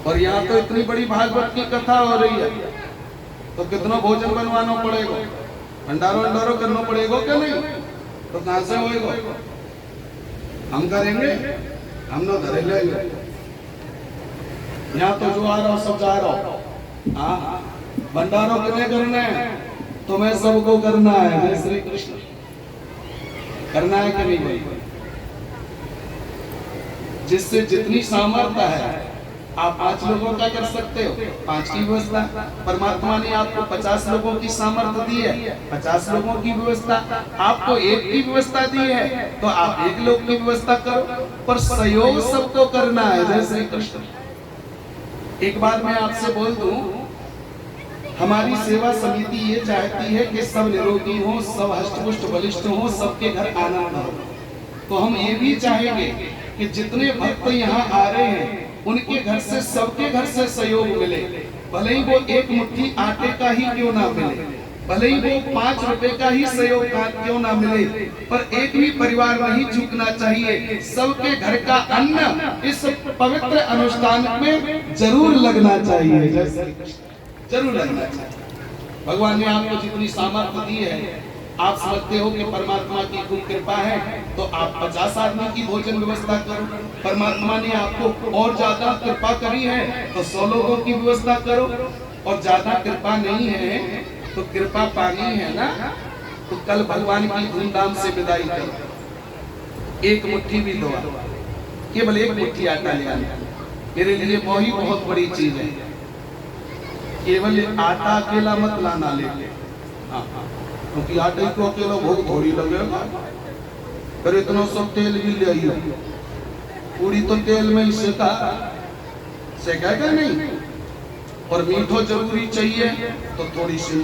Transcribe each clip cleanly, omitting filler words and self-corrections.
और यहाँ तो इतनी बड़ी भागवत की कथा हो रही है, तो कितना भोजन बनवाना पड़ेगा, भंडारो भंडारो करना पड़ेगा क्या नहीं? तो कहां से होएगा? हम करेंगे, हम ना धरे लेंगे। यहाँ तो जो आ रहा हो सब जा रहा हो। हाँ, भंडारो कितने करना है? तुम्हें सबको करना है। जय श्री कृष्ण। करना है कि नहीं भाई? जिससे जितनी सामर्थ्य है, आप 5 लोगों का कर सकते हो, 5 की व्यवस्था। परमात्मा ने आपको 50 लोगों की सामर्थ्य दी है, 50 लोगों की व्यवस्था। आपको 1 की व्यवस्था दी है, तो आप 1 लोग की व्यवस्था करो, पर सहयोग सबको करना है। जय श्री कृष्ण। एक बात मैं आपसे बोल दूं, हमारी सेवा समिति ये चाहती है कि सब निरोगी हो, सब हष्टपुष्ट बलिष्ठ हो, सबके घर आनंद हो। तो हम ये भी चाहेंगे कि जितने भक्त यहाँ आ रहे हैं, उनके घर से, सबके घर से सहयोग मिले। भले ही वो 1 मुट्ठी आटे का ही क्यों ना मिले, भले ही वो 5 रुपए का ही सहयोग क्यों ना मिले, पर एक भी परिवार नहीं चूकना चाहिए। सबके घर का अन्न इस पवित्र अनुष्ठान में जरूर लगना चाहिए। जरूर लगना चाहिए। भगवान ने आपको जितनी सामर्थ्य दी है, आप समझते हो कि परमात्मा की खूब कृपा है, तो आप 50 आदमी की भोजन व्यवस्था करो। परमात्मा ने आपको और ज्यादा कृपा करी है, तो 100 लोगों की व्यवस्था करो। और ज्यादा कृपा नहीं है तो कृपा पानी है ना, तो कल भगवान की धूमधाम से विदाई करो। 1 मुट्ठी भी दो, केवल 1 मुट्ठी आटा ले आना, मेरे लिए वही बहुत बड़ी चीज है। केवल आटा अकेला मत लाना ले। हाँ, क्योंकि आटे को अकेला भोग थोड़ी लगेगा। फिर इतना सब तेल भी ले आइए, पूरी तो तेल में ही सेकेगा नहीं। और मीठो जरूरी चाहिए, तो थोड़ी सी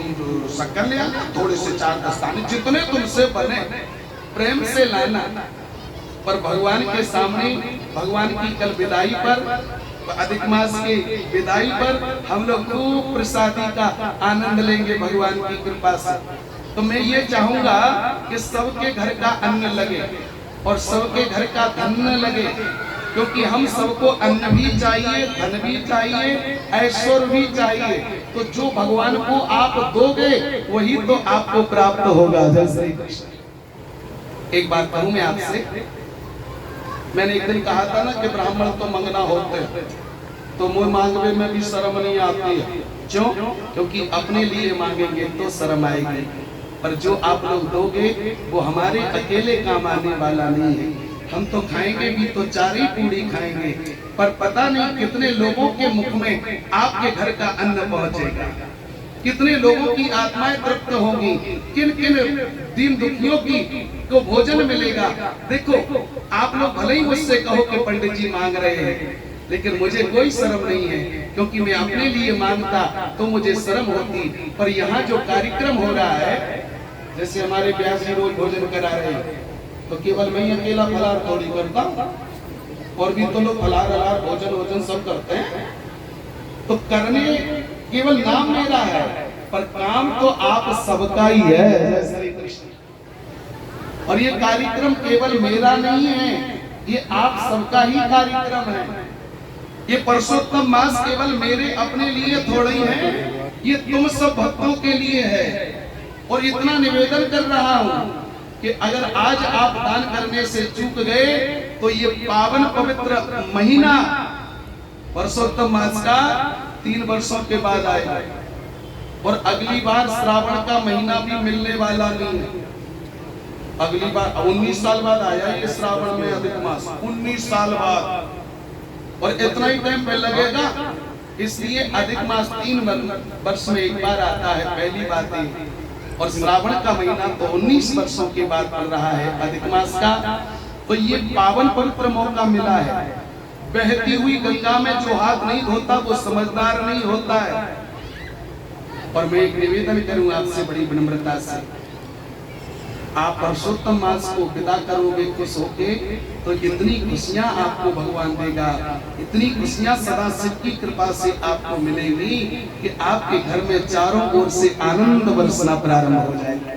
शक्कर ले आना, थोड़े से 4 दस्ताने, जितने तुमसे बने प्रेम से लाना। पर भगवान के सामने, भगवान की कल विदाई पर, अधिक मास की विदाई पर हम लोग खूब प्रसादी का आनंद लेंगे भगवान की कृपा से। तो मैं ये चाहूंगा कि सबके घर का अन्न लगे और सबके घर का धन लगे, क्योंकि हम सबको अन्न भी चाहिए, धन भी चाहिए, ऐश्वर्य भी चाहिए। तो जो भगवान को आप दोगे वही तो आपको प्राप्त होगा। जय श्री कृष्ण। एक बात कहूं मैं आपसे, मैंने एक दिन कहा था ना कि ब्राह्मण तो मंगना होते हैं, तो मुंह मांगने में भी शर्म नहीं आती है। क्यों? क्योंकि अपने लिए मांगेंगे तो शर्म आएगी, पर जो आप लोग दोगे वो हमारे अकेले काम आने वाला नहीं है। हम तो खाएंगे भी तो 4 ही पूड़ी खाएंगे, पर पता नहीं कितने लोगों के मुख में आपके घर का अन्न पहुंचेगा, कितने लोगों की आत्माएं तृप्त होंगी, किन किन दीन दुखियों की को भोजन मिलेगा। देखो, आप लोग भले ही मुझसे कहो कि पंडित जी मांग रहे हैं, लेकिन मुझे कोई शर्म नहीं है, क्योंकि मैं अपने लिए मांगता तो मुझे शर्म होती। पर यहाँ जो कार्यक्रम हो रहा है, जैसे हमारे व्यास जी रोज भोजन करा रहे हैं, तो केवल मैं अकेला फलार थोड़ी करता, और भी तो लोग फलार अलार भोजन सब करते हैं। तो करने केवल नाम मेरा है, पर काम तो आप सबका ही है। जय श्री कृष्ण। और ये कार्यक्रम केवल मेरा नहीं है, ये आप सबका ही कार्यक्रम है। ये पुरुषोत्तम मास केवल मेरे अपने लिए थोड़ी है, ये तुम सब भक्तों के लिए है। और इतना निवेदन कर रहा हूं कि अगर आज आप दान करने से चूक गए, तो ये पावन पवित्र महीना पुरुषोत्तम मास का 3 वर्षों के बाद आएगा, और अगली बार श्रावण का महीना भी मिलने वाला नहीं है। अगली बार 19 साल बाद आया ये श्रावण में अधिक मास, 19 साल बाद, और इतना ही टाइम पे लगेगा। इसलिए अधिक मास 3 वर्ष में एक बार आता है, पहली बात है। और श्रावण का महीना तो 19 वर्षों के बाद पड़ रहा है अधिक मास का। तो ये पावन पवित्र मौका मिला है। बहती हुई गंगा में जो हाथ नहीं धोता वो समझदार नहीं होता है। और मैं एक निवेदन करूं आपसे बड़ी विनम्रता से, आप पुरुषोत्तम मास को विदा करोगे खुश होके, तो इतनी खुशियां आपको भगवान देगा, इतनी खुशियां सदा शिव की कृपा से आपको मिलेंगी कि आपके घर में चारों ओर से आनंद बरसना प्रारंभ हो जाएगा।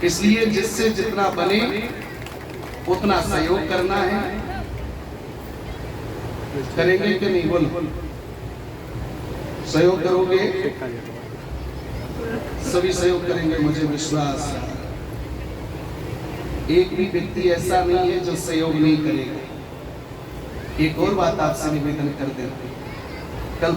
इसलिए जिससे जितना बने उतना सहयोग करना है। करेंगे कि नहीं? बोलो, सहयोग करोगे? सभी सहयोग करेंगे, मुझे विश्वास है। एक भी व्यक्ति ऐसा नहीं है जो सहयोग नहीं करेगा। एक और बात आपसे निवेदन कर देना, कल